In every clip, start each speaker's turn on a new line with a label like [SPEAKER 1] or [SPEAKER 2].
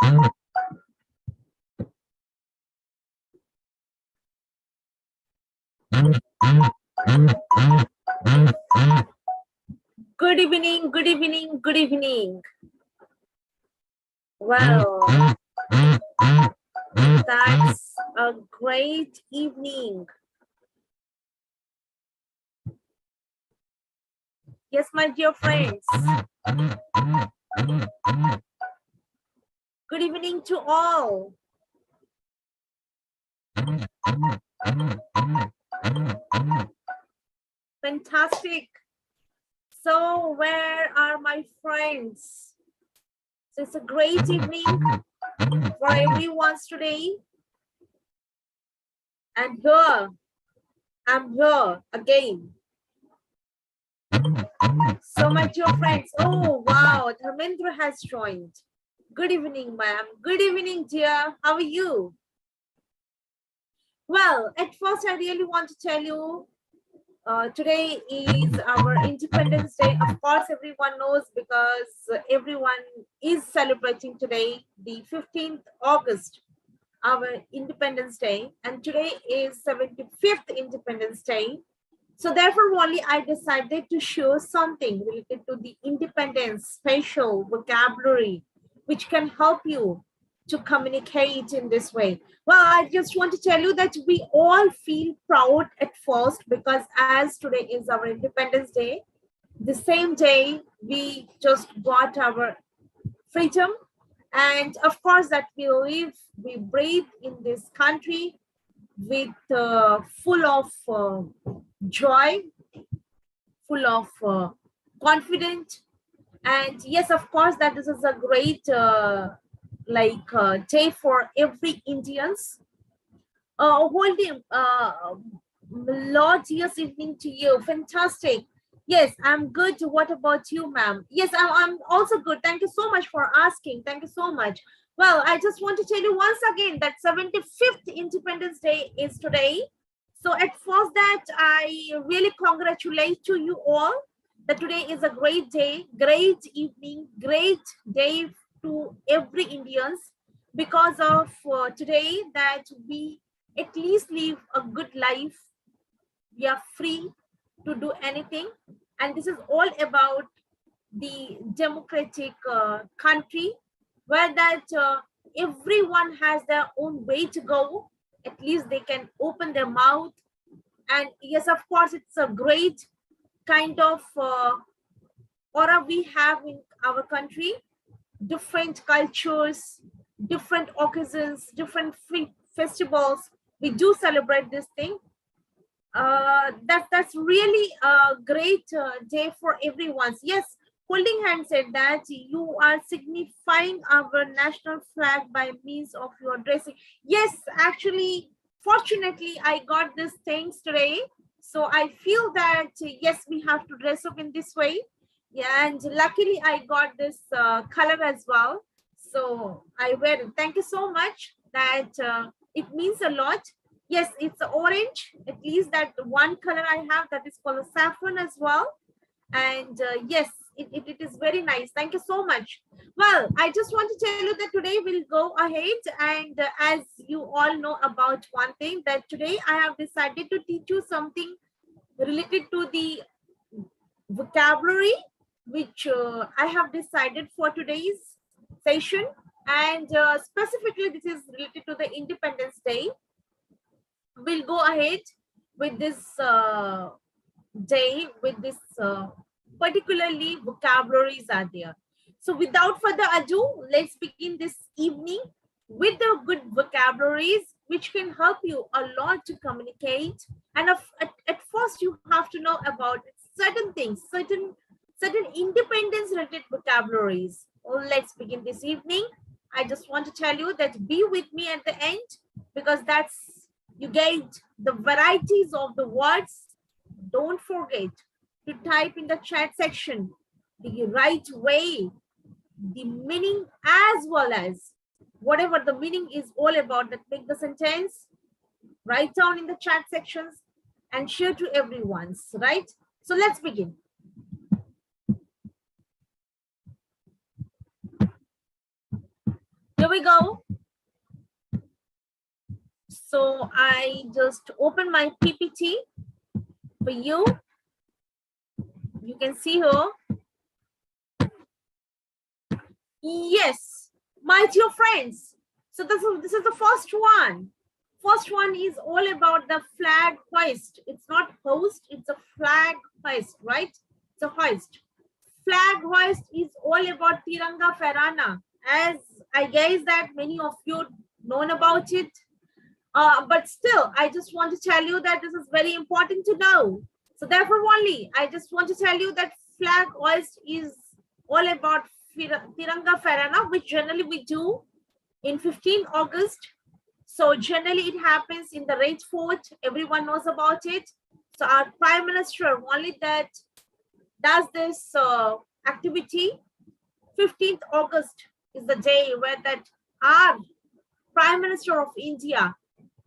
[SPEAKER 1] Good evening, good evening, good evening. Well, that's a great evening. Yes, my dear friends. Good evening to all. Fantastic. So, where are my friends? So, it's a great evening for everyone today. And here, I'm here again. So, my dear friends, oh wow, Dharmendra has joined. Good evening, ma'am. Good evening, dear. How are you? Well, at first, I really want to tell you today is our Independence Day. Of course, everyone knows because everyone is celebrating today, the 15th August, our Independence Day. And today is 75th Independence Day. So therefore, only I decided to show something related to the independence, special vocabulary, which can help you to communicate in this way. Well, I just want to tell you that we all feel proud at first because as today is our Independence Day, the same day we just got our freedom. And of course that we live, we breathe in this country with full of joy, full of confidence. And yes, of course that this is a great day for every Indians. Holding melodious evening to you. Fantastic. Yes, I'm good. What about you, ma'am? Yes, I'm also good. Thank you so much for asking. Thank you so much. Well, I just want to tell you once again that 75th Independence Day is today. So at first that I really congratulate to you all that today is a great day, great evening, great day to every Indians because of today that we at least live a good life. We are free to do anything. And this is all about the democratic country where that everyone has their own way to go. At least they can open their mouth. And yes, of course, it's a great kind of aura we have in our country. Different cultures, different occasions, different festivals. We do celebrate this thing. That's really a great day for everyone. Yes, holding hand said that you are signifying our national flag by means of your dressing. Yes, actually, fortunately, I got these things today. So I feel that yes, we have to dress up in this way. Yeah, and luckily I got this color as well. So I wear it. Thank you so much. That it means a lot. Yes, it's orange. At least that one color I have that is called a saffron as well. And yes, it is very nice. Thank you so much. Well, I just want to tell you that today we'll go ahead and as you all know about one thing that today I have decided to teach you something related to the vocabulary which I have decided for today's session. And specifically this is related to the Independence Day. We'll go ahead with this day with this particularly vocabularies are there. So without further ado, let's begin this evening with the good vocabularies which can help you a lot to communicate. And at first you have to know about certain things, certain independence related vocabularies. Well, let's begin this evening. I just want to tell you that be with me at the end because that's you get the varieties of the words. Don't forget to type in the chat section the right way, the meaning as well as whatever the meaning is all about that make the sentence. Write down in the chat sections and share to everyone's, right? So let's begin. The Here we go. So I just open my PPT for you. You can see here. Yes, my dear friends. So this is the first one. First one is all about the flag hoist. It's not host, it's a flag hoist, right? It's a hoist. Flag hoist is all about Tiranga Ferrana. As I guess that many of you known about it. But still, I just want to tell you that this is very important to know. So therefore only, I just want to tell you that flag hoist is all about Tiranga Ferrana, which generally we do in 15 August. So generally it happens in the Red Fort. Everyone knows about it. So our Prime Minister only that does this activity. 15th August is the day where that our Prime Minister of India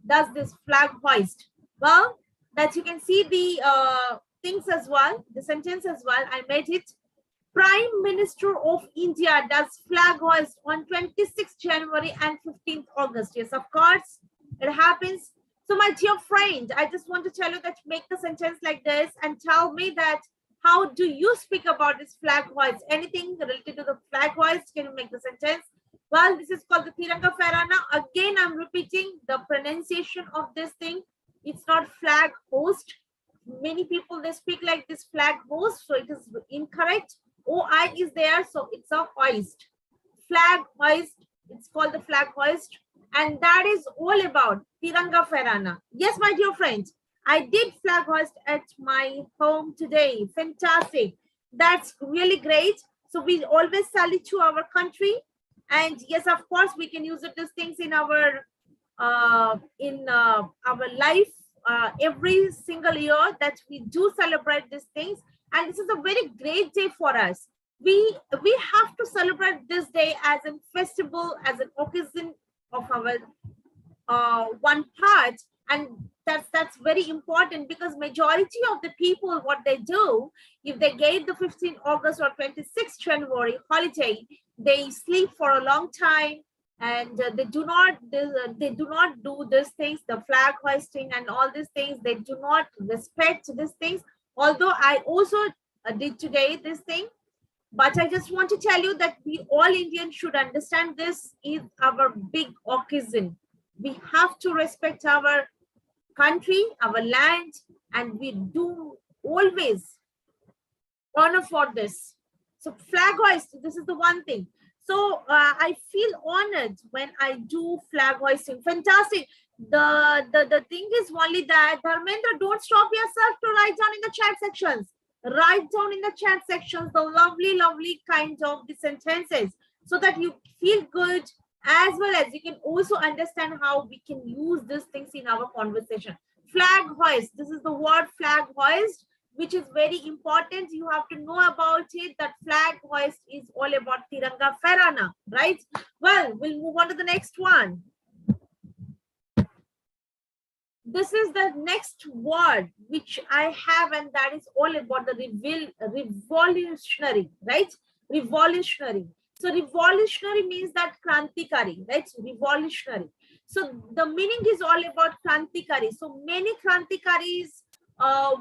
[SPEAKER 1] does this flag hoist. Well, that you can see the things as well, the sentence as well. I made it. Prime Minister of India does flag hoist on 26th January and 15th August. Yes, of course, it happens. So my dear friend, I just want to tell you that make the sentence like this and tell me that how do you speak about this flag hoist? Anything related to the flag hoist, can you make the sentence? Well, this is called the Tiranga Ferrana. Again, I'm repeating the pronunciation of this thing. It's not flag hoist. Many people, they speak like this flag hoist, so it is incorrect. OI is there, so it's a hoist. Flag hoist, it's called the flag hoist. And that is all about Tiranga Ferrana. Yes, my dear friends, I did flag hoist at my home today. Fantastic. That's really great. So we always salute to our country. And yes, of course, we can use it these things in our life every single year that we do celebrate these things. And this is a very great day for us. We have to celebrate this day as a festival, as an occasion of our one part, and that's very important because majority of the people, what they do, if they get the 15th August or 26th January holiday, they sleep for a long time, and they do not do these things, the flag hoisting and all these things. They do not respect these things. Although I also did today this thing, but I just want to tell you that we all Indians should understand this is our big occasion. We have to respect our country, our land, and we do always honor for this. So flag hoist, this is the one thing. So I feel honored when I do flag hoisting. Fantastic. The thing is only that, Dharmendra, don't stop yourself to write down in the chat sections. Write down in the chat sections the lovely kind of the sentences so that you feel good, as well as you can also understand how we can use these things in our conversation. Flag hoist, this is the word flag hoist, which is very important. You have to know about it, that flag hoist is all about Tiranga Ferrana, right? Well, we'll move on to the next one. This is the next word which I have, and that is all about the revolutionary, right? Revolutionary. So revolutionary means that Krantikari, right? Revolutionary. So the meaning is all about Krantikari. So many Krantikaris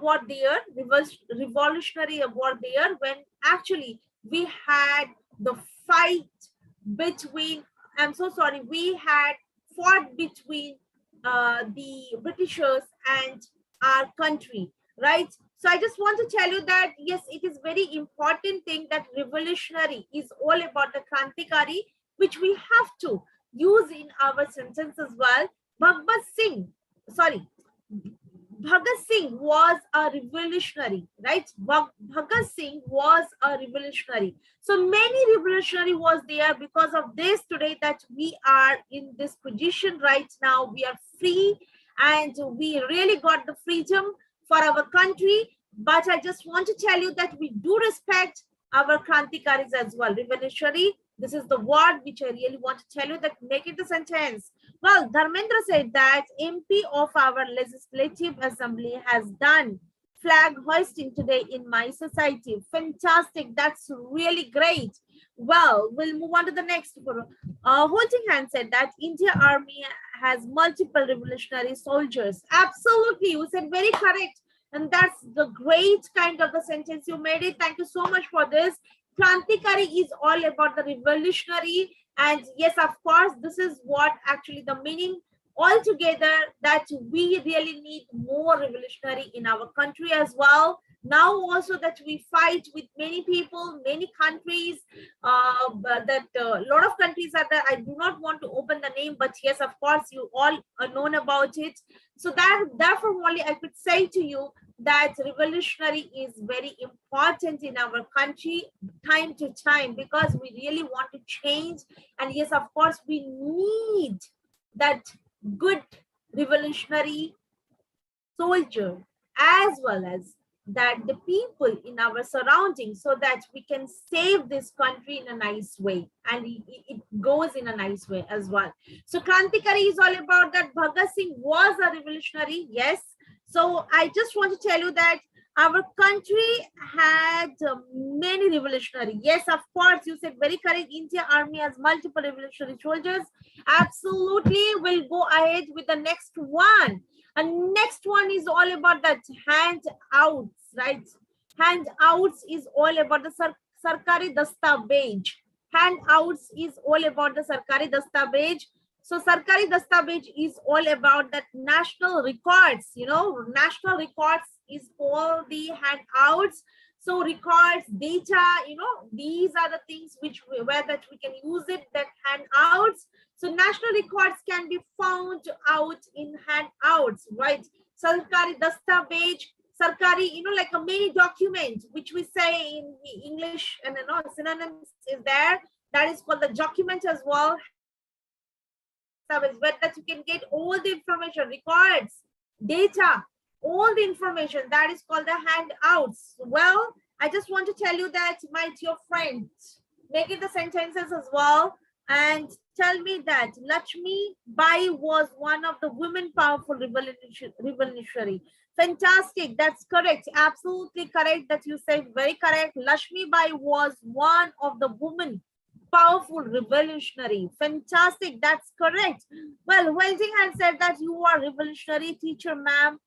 [SPEAKER 1] were there, revolutionary were there when actually we had the fight between, I'm so sorry, we had fought between the Britishers and our country, right? So I just want to tell you that, yes, it is very important thing that revolutionary is all about the Krantikari, which we have to use in our sentence as well. Bhagat Singh was a revolutionary, right? Bhagat Singh was a revolutionary. So many revolutionary was there. Because of this today that we are in this position right now, we are free and we really got the freedom for our country. But I just want to tell you that we do respect our Krantikaris as well. Revolutionary, this is the word which I really want to tell you, that make it a sentence. Well, Dharmendra said that MP of our Legislative Assembly has done flag hoisting today in my society. Fantastic. That's really great. Well, we'll move on to the next. Holding Hand said that India Army has multiple revolutionary soldiers. Absolutely. You said very correct. And that's the great kind of the sentence you made it. Thank you so much for this. Krantikari is all about the revolutionary. And yes, of course, this is what actually the meaning altogether, that we really need more revolutionary in our country as well. Now also that we fight with many people, many countries, but that a lot of countries are there. I do not want to open the name, but yes, of course, you all are known about it. So that therefore only I could say to you that revolutionary is very important in our country time to time, because we really want to change. And yes, of course, we need that good revolutionary soldier, as well as that the people in our surroundings, so that we can save this country in a nice way, and it goes in a nice way as well. So Krantikari is all about that. Bhagat Singh was a revolutionary, yes. So I just want to tell you that our country had many revolutionary. Yes, of course, you said very correct. India Army has multiple revolutionary soldiers. Absolutely. We'll go ahead with the next one. And next one is all about that handouts, right? Handouts is all about the Sarkari Dastabej. Handouts is all about the Sarkari Dastabej. So Sarkari Dastabej is all about that national records, national records is all the handouts. So records, data, these are the things where that we can use it, that handouts. So national records can be found out in handouts, right? Sarkari Dastabej, Sarkari, like a mini document, which we say in English, and synonyms is there. That is called the document as well. Where that you can get all the information, records, data, all the information. That is called the handouts. Well, I just want to tell you that, my dear friends, make it the sentences as well, and tell me that Lakshmi Bai was one of the women powerful revolutionary. Fantastic. That's correct. Absolutely correct that you said. Very correct. Lakshmi Bai was one of the women powerful revolutionary. Fantastic. That's correct. Well, Welding had said that you are revolutionary teacher, ma'am.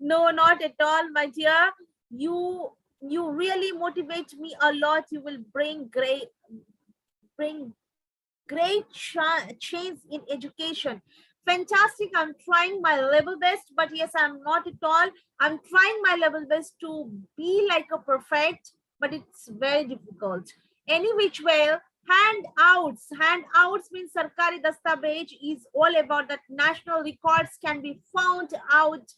[SPEAKER 1] No, not at all, my dear. You really motivate me a lot. You will bring great change in education. Fantastic. I'm trying my level best, but yes, I'm not at all. I'm trying my level best to be like a perfect, but it's very difficult. Any which way, handouts. Handouts means Sarkari Dastabej is all about that national records can be found out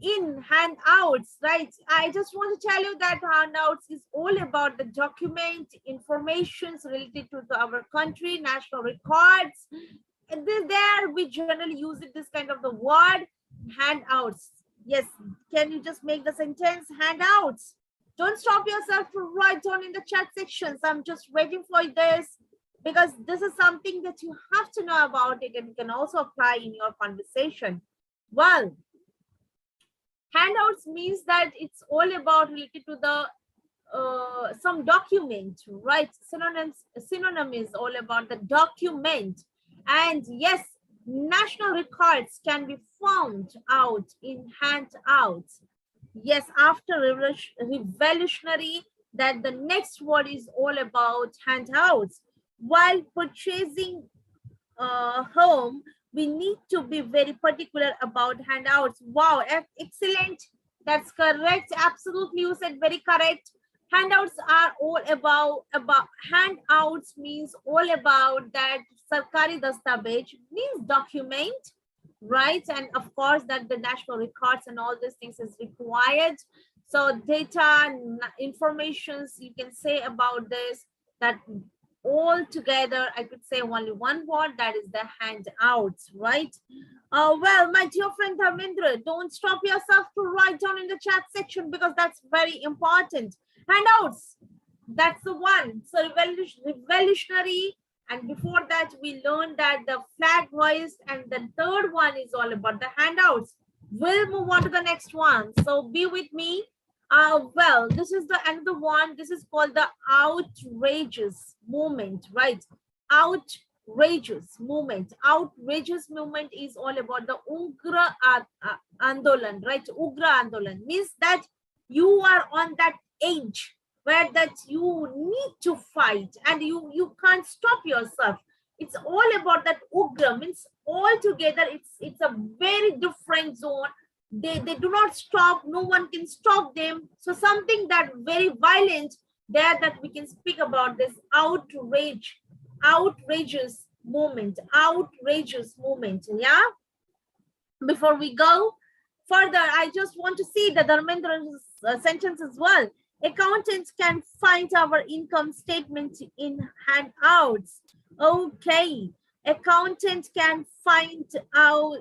[SPEAKER 1] in handouts, right? I just want to tell you that handouts is all about the document informations related to our country, national records. And there we generally use it, this kind of the word, handouts. Yes, can you just make the sentence handouts? Don't stop yourself to write down in the chat sections. I'm just waiting for this, because this is something that you have to know about it, and you can also apply in your conversation. Well, handouts means that it's all about related to the some document, right? Synonym is all about the document. And yes, national records can be found out in handouts. Yes, after revolutionary, that the next word is all about handouts. While purchasing a home, we need to be very particular about handouts. Wow, excellent. That's correct. Absolutely, you said very correct. Handouts are all about handouts means all about that Sarkari Dastabej means document, right? And of course that the national records and all these things is required. So data, informations you can say about this, that all together I could say only one word, that is the handouts, right? Well, my dear friend Dharmendra, don't stop yourself to write down in the chat section, because that's very important. Handouts, that's the one. So revolutionary, and before that we learned that the flag hoist, and the third one is all about the handouts. We'll move on to the next one. So be with me. Well, this is the another one. This is called the outrageous movement, right? Outrageous movement. Outrageous movement is all about the Ugra Andolan, right? Ugra Andolan means that you are on that age where that you need to fight and you can't stop yourself. It's all about that Ugra means all together. It's a very different zone. They do not stop. No one can stop them. So something that very violent there that we can speak about this outrageous moment. Yeah. Before we go further, I just want to see the Dharmendra's sentence as well. Accountants can find our income statement in handouts. Okay, accountant can find our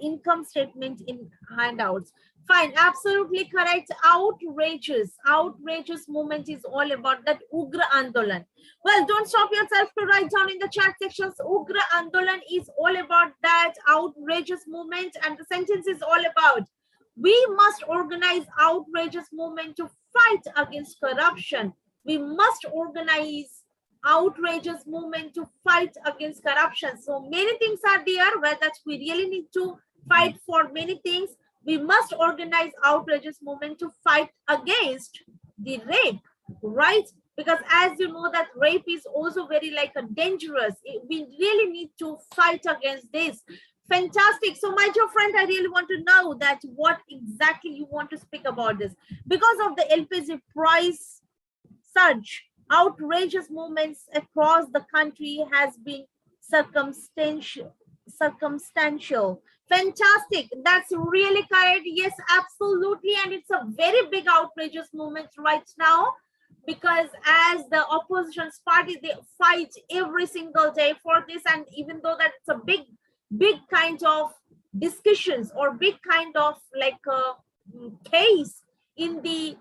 [SPEAKER 1] income statement in handouts. Fine, absolutely correct. Outrageous movement is all about that Ugra Andolan. Well, don't stop yourself to write down in the chat sections. Ugra Andolan is all about that outrageous movement, and the sentence is all about we must organize outrageous movement to fight against corruption. We must organize outrageous movement to fight against corruption. So many things are there where that we really need to fight for many things. We must organize outrageous movement to fight against the rape, right? Because as you know that rape is also very like a dangerous. We really need to fight against this. Fantastic. So my dear friend, I really want to know that what exactly you want to speak about this. Because of the LPG price surge, outrageous movements across the country has been circumstantial. Fantastic. That's really correct. Yes, absolutely. And it's a very big outrageous movement right now, because as the opposition's party, they fight every single day for this. And even though that it's a big kind of discussions or big kind of like a case in the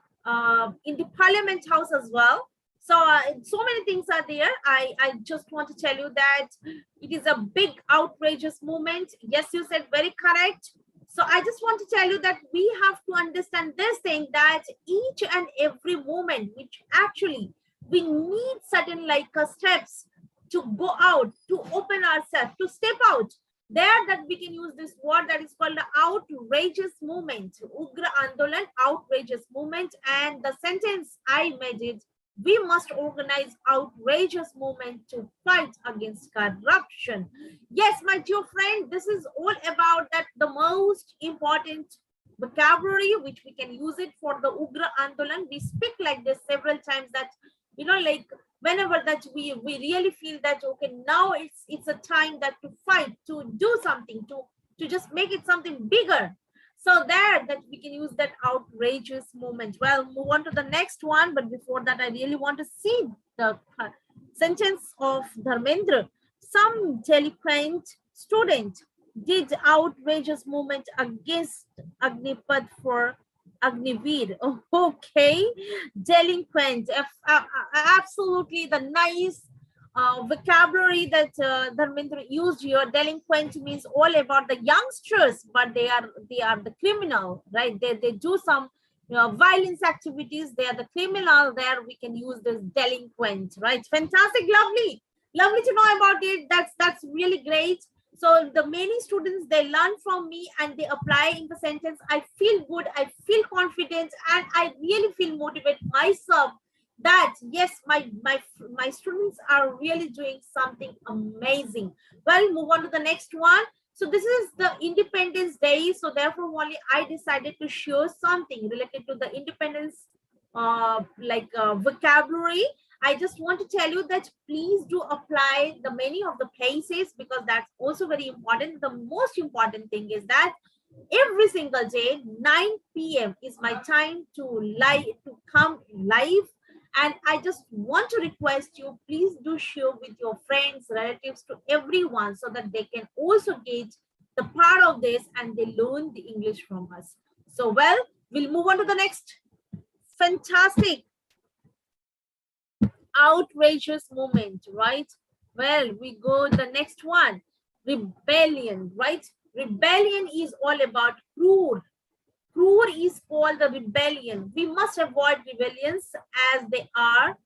[SPEAKER 1] parliament house as well. So so many things are there. I just want to tell you that it is a big outrageous movement. Yes, you said very correct. So I just want to tell you that we have to understand this thing, that each and every moment which actually we need certain like steps to go out, to open ourselves, to step out there, that we can use this word that is called the outrageous movement. Ugra Andolan, outrageous movement. And the sentence I made it, we must organize outrageous movement to fight against corruption. Yes, my dear friend, this is all about that the most important vocabulary which we can use it for the Ugra Andolan. We speak like this several times, that you know, like whenever that we really feel that okay, now it's a time that to fight, to do something, to just make it something bigger. So there that we can use that outrageous moment. Well, move on to the next one, but before that I really want to see the sentence of Dharmendra. Some delinquent student did outrageous movement against Agnipath for Agniveer. Oh, okay, delinquent. Absolutely the nice vocabulary that Dharmendra used here. Delinquent means all about the youngsters, but they are the criminal, right? They do some violence activities. They are the criminal. There we can use this delinquent, right? Fantastic, lovely to know about it. That's really great. So the many students, they learn from me and they apply in the sentence. I feel good, I feel confident, and I really feel motivated myself that yes, my students are really doing something amazing. Well, move on to the next one. So this is the Independence Day, so therefore only I decided to share something related to the independence vocabulary. I just want to tell you that please do apply the many of the places, because that's also very important. The most important thing is that every single day 9 p.m. is my time to come live, and I just want to request you, please do share with your friends, relatives, to everyone, so that they can also get the part of this and they learn the English from us. So well, we'll move on to the next fantastic outrageous moment, right? Well, we go the next one, rebellion, right? Rebellion is all about cruel. Cruel is called the rebellion. We must avoid rebellions as they are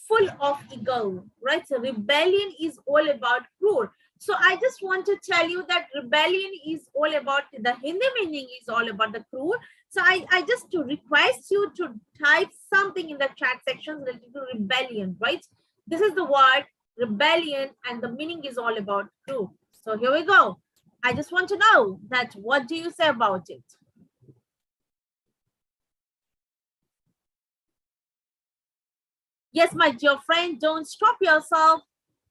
[SPEAKER 1] full of ego, right? So rebellion is all about cruel. So I just want to tell you that rebellion is all about, the Hindi meaning is all about the cruel. So I just to request you to type something in the chat section related to rebellion, right? This is the word rebellion and the meaning is all about cruel. So here we go. I just want to know that what do you say about it? Yes, my dear friend, don't stop yourself.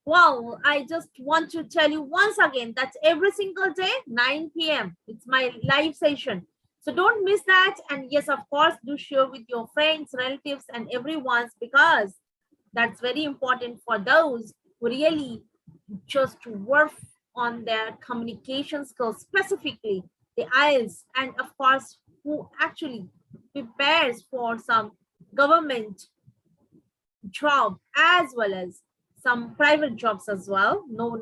[SPEAKER 1] Well, I just want to tell you once again that every single day, 9 p.m., it's my live session. So don't miss that. And yes, of course, do share with your friends, relatives, and everyone's, because that's very important for those who really just work on their communication skills, specifically the IELTS, and of course, who actually prepares for some government job as well as some private jobs as well. No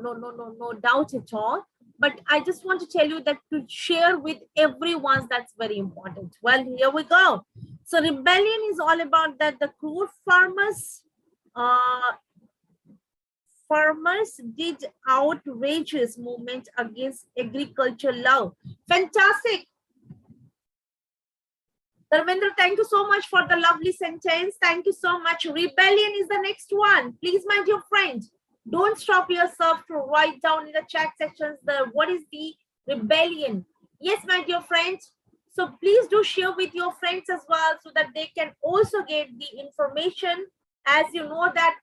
[SPEAKER 1] doubt at all. But I just want to tell you that to share with everyone, that's very important. Well, here we go. So rebellion is all about that the crude farmers did outrageous movement against agriculture law. Fantastic. Dharmendra, thank you so much for the lovely sentence. Thank you so much. Rebellion is the next one. Please, my dear friend, don't stop yourself to write down in the chat sections what is the rebellion. Yes, my dear friend. So please do share with your friends as well so that they can also get the information. As you know that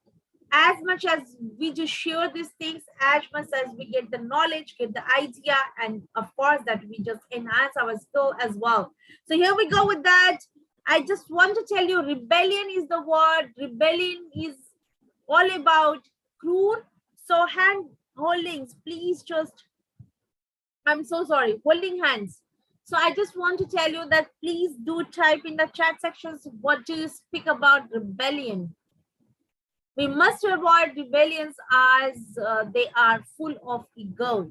[SPEAKER 1] as much as we just share these things, as much as we get the knowledge, get the idea, and of course that we just enhance our skill as well. So here we go with that. I just want to tell you, rebellion is the word. Rebellion is all about cruel. So hand holdings, please just, I'm so sorry, holding hands. So I just want to tell you that please do type in the chat sections, what do you speak about rebellion? We must avoid rebellions as they are full of ego.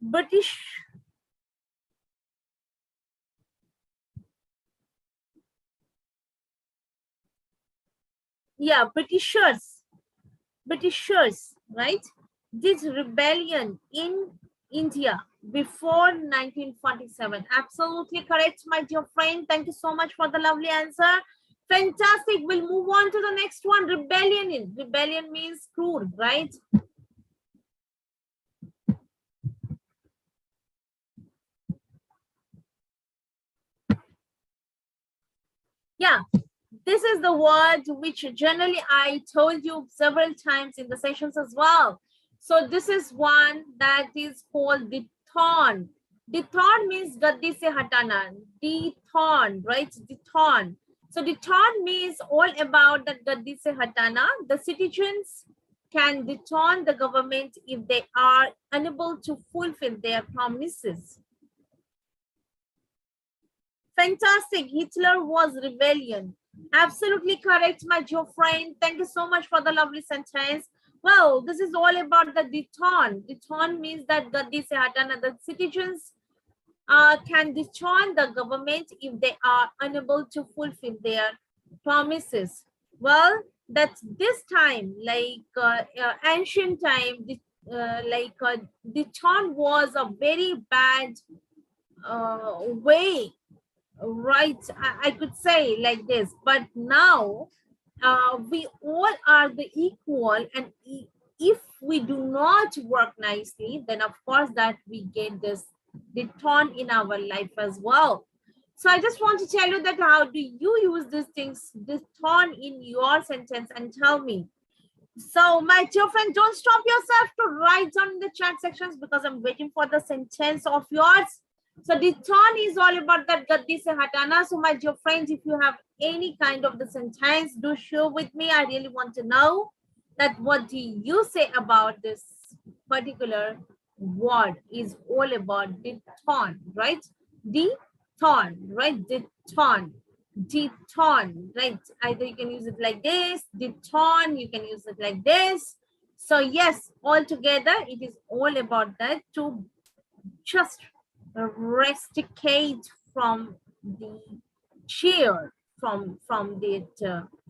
[SPEAKER 1] British. Yeah, Britishers, right? Did rebellion in India before 1947. Absolutely correct, my dear friend. Thank you so much for the lovely answer. Fantastic. We'll move on to the next one. Rebellion. Rebellion means cruel, right? Yeah, this is the word which generally I told you several times in the sessions as well. So this is one that is called the thorn. The thorn means gaddi se hatana. The thorn, right? The thorn. So the thorn means all about that gaddi se hatana. The citizens can dethrone the government if they are unable to fulfill their promises. Fantastic. Hitler was rebellion. Absolutely correct, my dear friend. Thank you so much for the lovely sentence. Well, this is all about the dethrone. Dethrone means that the citizens can dethrone the government if they are unable to fulfill their promises. Well, that's this time, like ancient time, dethrone was a very bad way, right? I could say like this, but now we all are the equal, and if we do not work nicely, then of course that we get this return in our life as well. So I just want to tell you that how do you use these things, this turn in your sentence, and tell me. So my dear friend, don't stop yourself to write down in the chat sections because I'm waiting for the sentence of yours. So the turn is all about that gaddi se hatana. So my dear friends, if you have any kind of the sentence, do share with me. I really want to know that what do you say about this particular word is all about the turn, right? The turn, right? The turn. Dethrone, right? Either you can use it like this, dethrone, you can use it like this. So yes, altogether, it is all about that to just rusticate from the chair, from the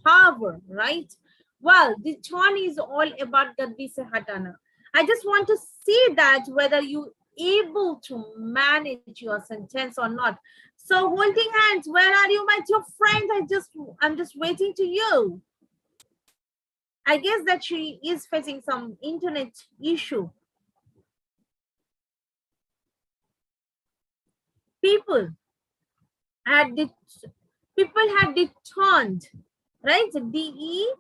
[SPEAKER 1] power, right? Well, the Thorn is all about the Hatana. I just want to see that whether you able to manage your sentence or not. So holding hands, where are you, my dear friend? I'm just waiting to you. I guess that she is facing some internet issue. People had det people had detoned, right? Dethroned,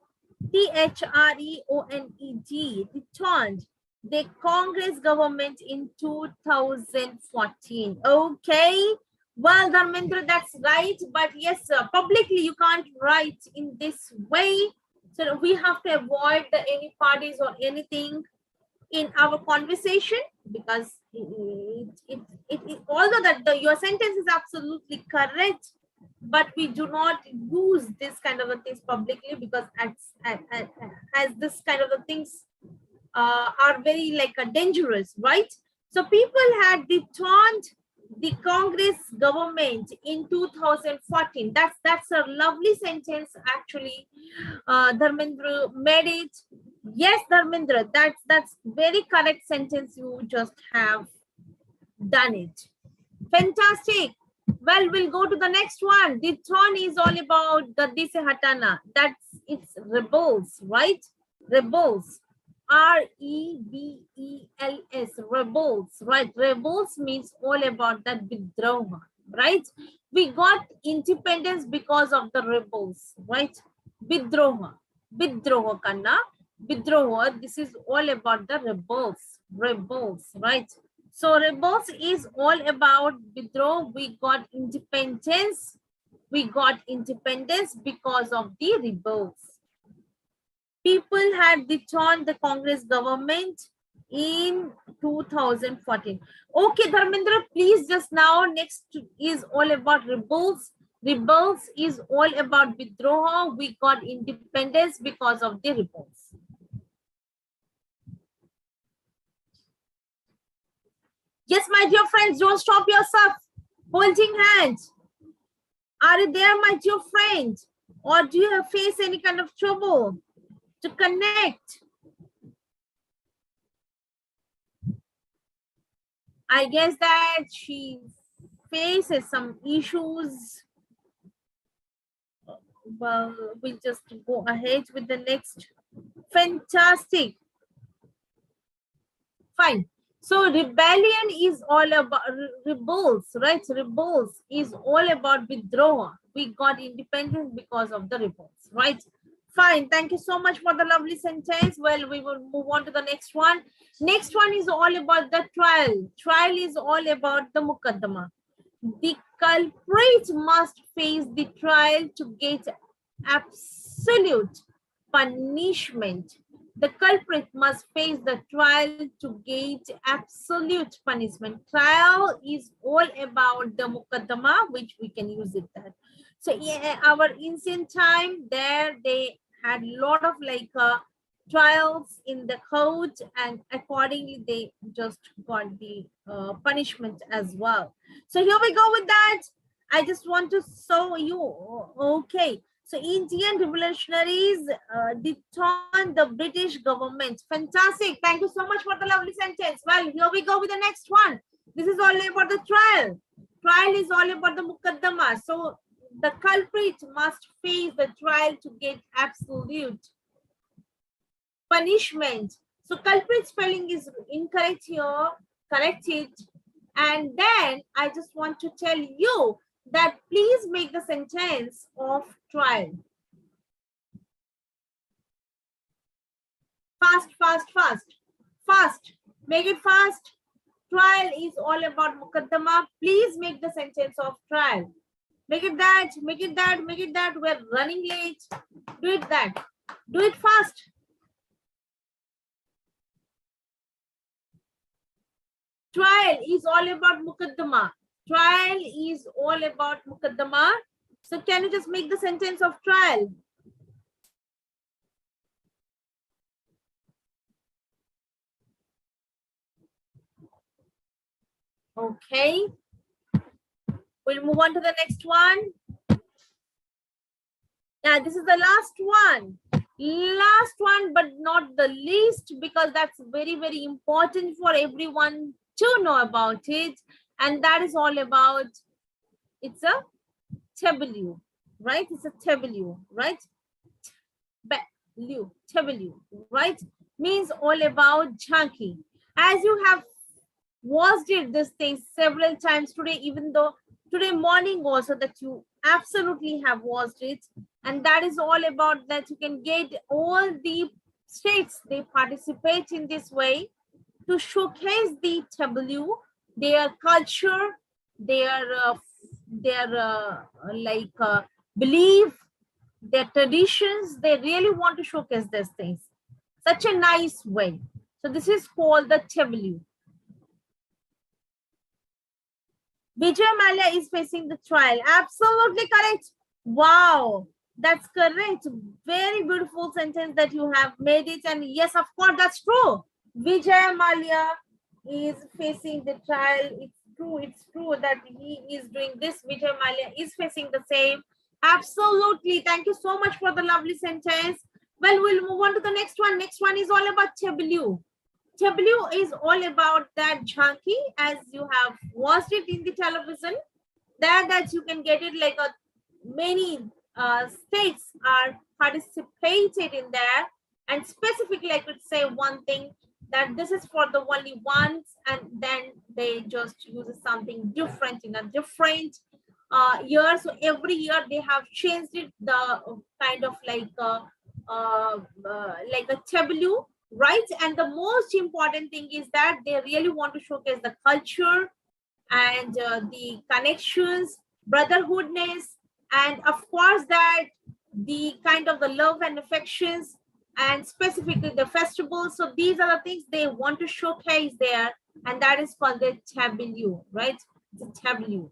[SPEAKER 1] detoned the Congress government in 2014. Okay. Well, Dharmendra, that's right. But yes, publicly you can't write in this way. So we have to avoid any parties or anything in our conversation, because although that your sentence is absolutely correct, but we do not use this kind of a things publicly, because as this kind of a things are very like dangerous, right? So people had dethroned the Congress government in 2014. That's a lovely sentence actually. Dharmendra made it. Yes, Dharmendra, that's very correct sentence. You just have done it. Fantastic. Well, we'll go to the next one. The Thorn is all about the Dise Hatana. That's it's rebels, right? Rebels. Rebels, rebels, right? Rebels means all about that Vidroha, right? We got independence because of the rebels, right? Vidroha, Vidroha Kanna, Vidroha, this is all about the rebels, right? So rebels is all about Vidroh. We got independence. We got independence because of the rebels. People had returned the Congress government in 2014. Okay, Dharmendra, please just now next is all about rebels. Rebels is all about Vidroha. We got independence because of the rebels. Yes, my dear friends, don't stop yourself. Holding hands. Are you there, my dear friend? Or do you face any kind of trouble to connect? I guess that she faces some issues. Well, we'll just go ahead with the next. Fantastic. Fine. So rebellion is all about rebels, right? Rebels is all about Vidroha. We got independence because of the rebels, right? Fine. Thank you so much for the lovely sentence. Well, we will move on to the next one. Next one is all about the trial. Trial is all about the mukaddama. The culprit must face the trial to get absolute punishment. The culprit must face the trial to get absolute punishment. Trial is all about the mukaddama, which we can use it that. So yeah, our ancient time, there they had a lot of like trials in the court, and accordingly they just got the punishment as well. So here we go with that. I just want to show you. Okay. So Indian revolutionaries dethroned the British government. Fantastic. Thank you so much for the lovely sentence. Well, here we go with the next one. This is all about the trial. Trial is all about the mukaddama. So the culprit must face the trial to get absolute punishment. So culprit spelling is incorrect here. Correct it. And then I just want to tell you that please make the sentence of trial. Fast, fast, fast, fast. Make it fast. Trial is all about mukaddama. Please make the sentence of trial. Make it that, make it that, make it that. We're running late. Do it that. Do it fast. Trial is all about mukaddama. Trial is all about mukaddama. So can you just make the sentence of trial? Okay, we'll move on to the next one. Yeah, this is the last one. Last one, but not the least, because that's very, very important for everyone to know about it. And that is all about, it's a tableau, right? It's a tableau, right? Tableau, right? Means all about junkie. As you have watched it, this thing several times today, even though today morning also, that you absolutely have watched it. And that is all about that you can get all the states, they participate in this way to showcase the tableau, their culture, their like belief, their traditions. They really want to showcase these things such a nice way. So this is called the tableau. Vijay Mallya is facing the trial. Absolutely correct. Wow, that's correct. Very beautiful sentence that you have made it. And yes, of course, that's true. Vijay Mallya is facing the trial. It's true that he is doing this. Vijay Mallya is facing the same. Absolutely. Thank you so much for the lovely sentence. Well, we'll move on to the next one. Next one is all about tableau. Tableau is all about that junkie, as you have watched it in the television. That you can get it like a many states are participated in there, and specifically I could say one thing, that this is for the only ones, and then they just use something different in a different year. So every year they have changed it, the kind of like a tableau, right? And the most important thing is that they really want to showcase the culture and the connections, brotherhoodness, and of course that the kind of the love and affections, and specifically the festivals. So these are the things they want to showcase there, and that is called the tableau, right? The tableau,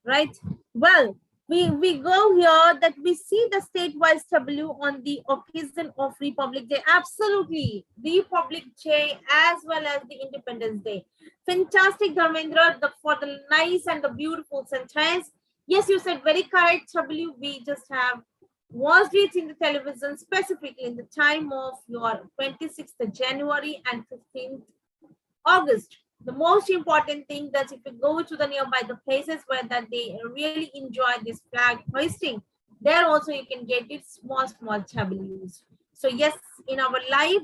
[SPEAKER 1] right? Well, we go here that we see the statewide tableau on the occasion of Republic Day. Absolutely, Republic Day as well as the Independence Day. Fantastic, Dharmendra, for the nice and the beautiful sentence. Yes, you said very correct, tableau. We just have watched it in the television, specifically in the time of your 26th January and 15th August. The most important thing that if you go to the nearby the places where that they really enjoy this flag hoisting, there also you can get it small tableaus. So yes, in our life,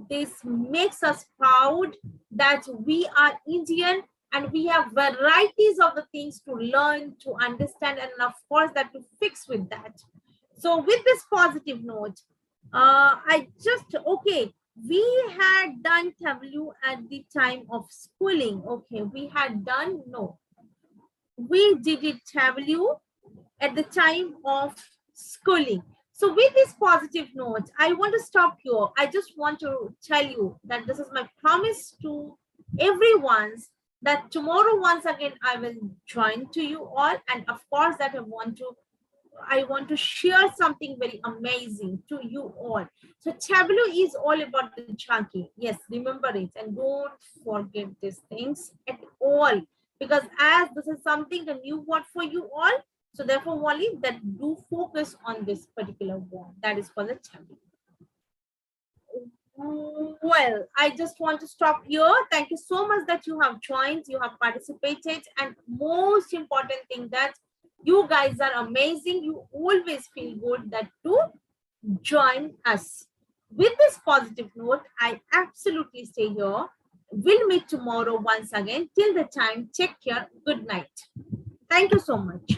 [SPEAKER 1] this makes us proud that we are Indian, and we have varieties of the things to learn, to understand, and of course that to fix with that. So with this positive note, we had done tableau at the time of schooling. Okay, we had done, no. We did it tableau at the time of schooling. So with this positive note, I want to stop here. I just want to tell you that this is my promise to everyone's, that tomorrow once again I will join to you all, and of course that I want to share something very amazing to you all. So tableau is all about the chunky. Yes, remember it, and don't forget these things at all, because as this is something the new word for you all, so therefore only that do focus on this particular word, that is for the tableau. Well, I just want to stop here. Thank you so much that you have joined, you have participated, and most important thing that you guys are amazing. You always feel good that to join us. With this positive note, I absolutely stay here. We'll meet tomorrow once again. Till the time, take care. Good night. Thank you so much.